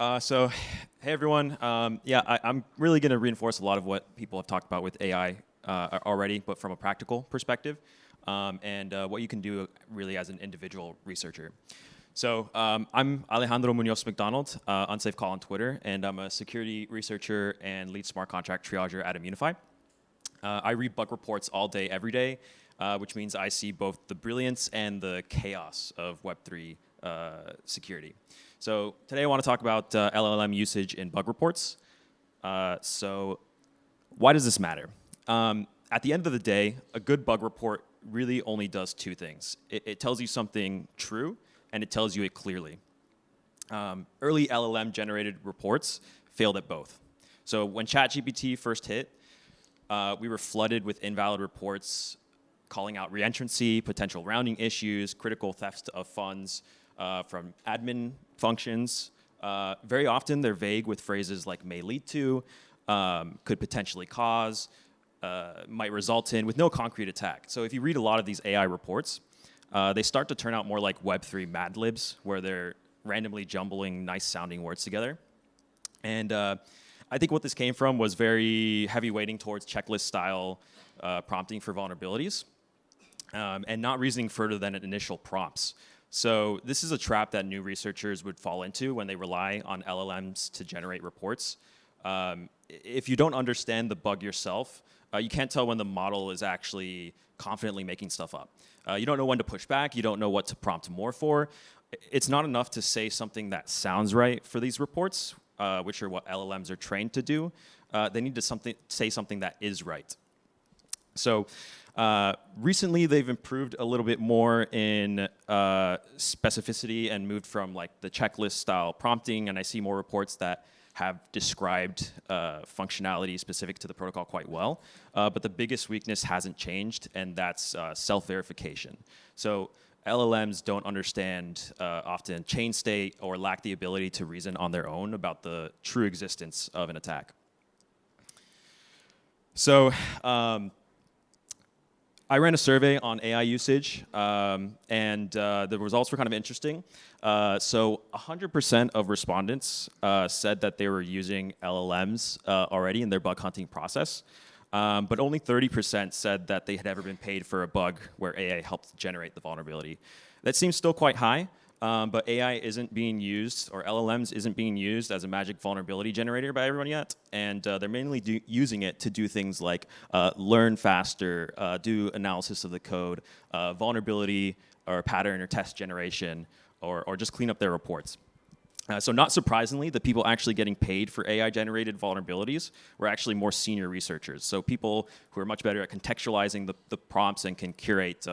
Hey everyone. I'm really going to reinforce a lot of what people have talked about with AI already, but from a practical perspective, and what you can do really as an individual researcher. I'm Alejandro Munoz-McDonald, Unsafe Call on Twitter, and I'm a security researcher and lead smart contract triager at Immunefi. I read bug reports all day, every day, which means I see both the brilliance and the chaos of Web3 security. So today I want to talk about LLM usage in bug reports. So why does this matter? At the end of the day, a good bug report really only does two things. It tells you something true, and it tells you it clearly. Early LLM generated reports failed at both. So when ChatGPT first hit, we were flooded with invalid reports calling out reentrancy, potential rounding issues, critical thefts of funds from admin functions. Very often they're vague with phrases like may lead to, could potentially cause, might result in, with no concrete attack. So if you read a lot of these AI reports, they start to turn out more like Web3 Mad Libs, where they're randomly jumbling nice sounding words together. And I think what this came from was very heavy weighting towards checklist style prompting for vulnerabilities, and not reasoning further than initial prompts. So this is a trap that new researchers would fall into when they rely on LLMs to generate reports. If you don't understand the bug yourself, you can't tell when the model is actually confidently making stuff up. You don't know when to push back. You don't know what to prompt more for. It's not enough to say something that sounds right for these reports, which are what LLMs are trained to do. They need to say something that is right. So recently, they've improved a little bit more in specificity and moved from like the checklist style prompting, and I see more reports that have described functionality specific to the protocol quite well. But the biggest weakness hasn't changed, and that's self-verification. So LLMs don't understand often chain state or lack the ability to reason on their own about the true existence of an attack. So I ran a survey on AI usage, and the results were kind of interesting. So 100% of respondents said that they were using LLMs already in their bug hunting process, but only 30% said that they had ever been paid for a bug where AI helped generate the vulnerability. That seems still quite high, but AI isn't being used, or LLMs isn't being used as a magic vulnerability generator by everyone yet, and they're mainly using it to do things like learn faster, do analysis of the code, vulnerability or pattern or test generation, or just clean up their reports. So not surprisingly, the people actually getting paid for AI-generated vulnerabilities were actually more senior researchers. So people who are much better at contextualizing the prompts and can curate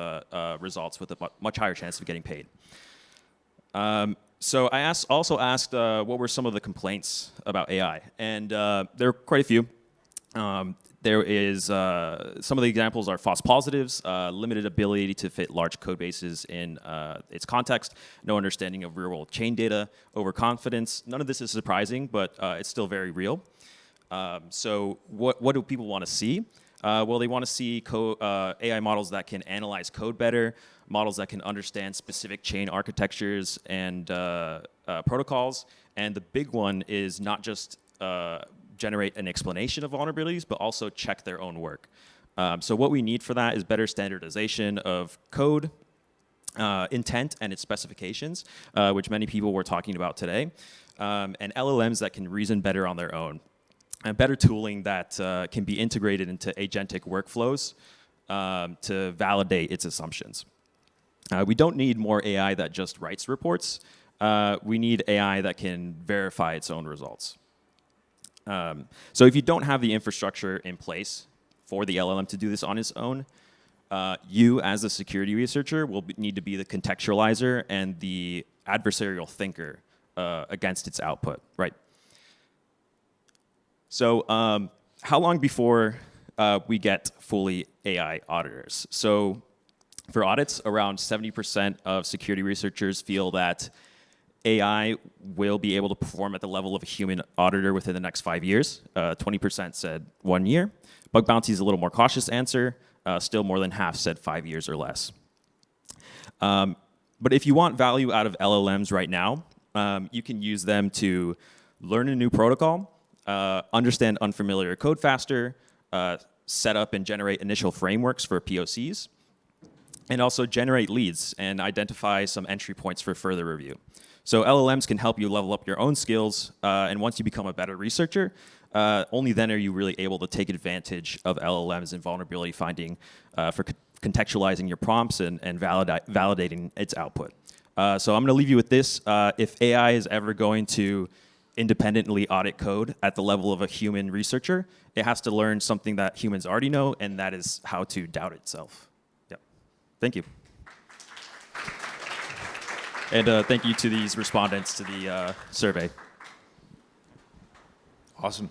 results with a much higher chance of getting paid. So I also asked what were some of the complaints about AI, and there are quite a few. There is some of the examples are false positives, limited ability to fit large code bases in its context, no understanding of real-world chain data, overconfidence. None of this is surprising, but it's still very real. So what do people want to see? Well, they want to see AI models that can analyze code better, models that can understand specific chain architectures and protocols. And the big one is not just generate an explanation of vulnerabilities, but also check their own work. So what we need for that is better standardization of code, intent and its specifications, which many people were talking about today, and LLMs that can reason better on their own. And better tooling that can be integrated into agentic workflows to validate its assumptions. We don't need more AI that just writes reports. We need AI that can verify its own results. So if you don't have the infrastructure in place for the LLM to do this on its own, you as a security researcher will need to be the contextualizer and the adversarial thinker against its output, right? So how long before we get fully AI auditors? So for audits, around 70% of security researchers feel that AI will be able to perform at the level of a human auditor within the next 5 years. 20% said 1 year. Bug bounty is a little more cautious answer. Still more than half said 5 years or less. But if you want value out of LLMs right now, you can use them to learn a new protocol, understand unfamiliar code faster, set up and generate initial frameworks for POCs, and also generate leads and identify some entry points for further review. So LLMs can help you level up your own skills, and once you become a better researcher, only then are you really able to take advantage of LLMs and vulnerability finding for contextualizing your prompts and validating its output. So I'm going to leave you with this. If AI is ever going to independently audit code at the level of a human researcher, it has to learn something that humans already know, and that is how to doubt itself. Yep. Thank you. And thank you to these respondents to the survey. Awesome.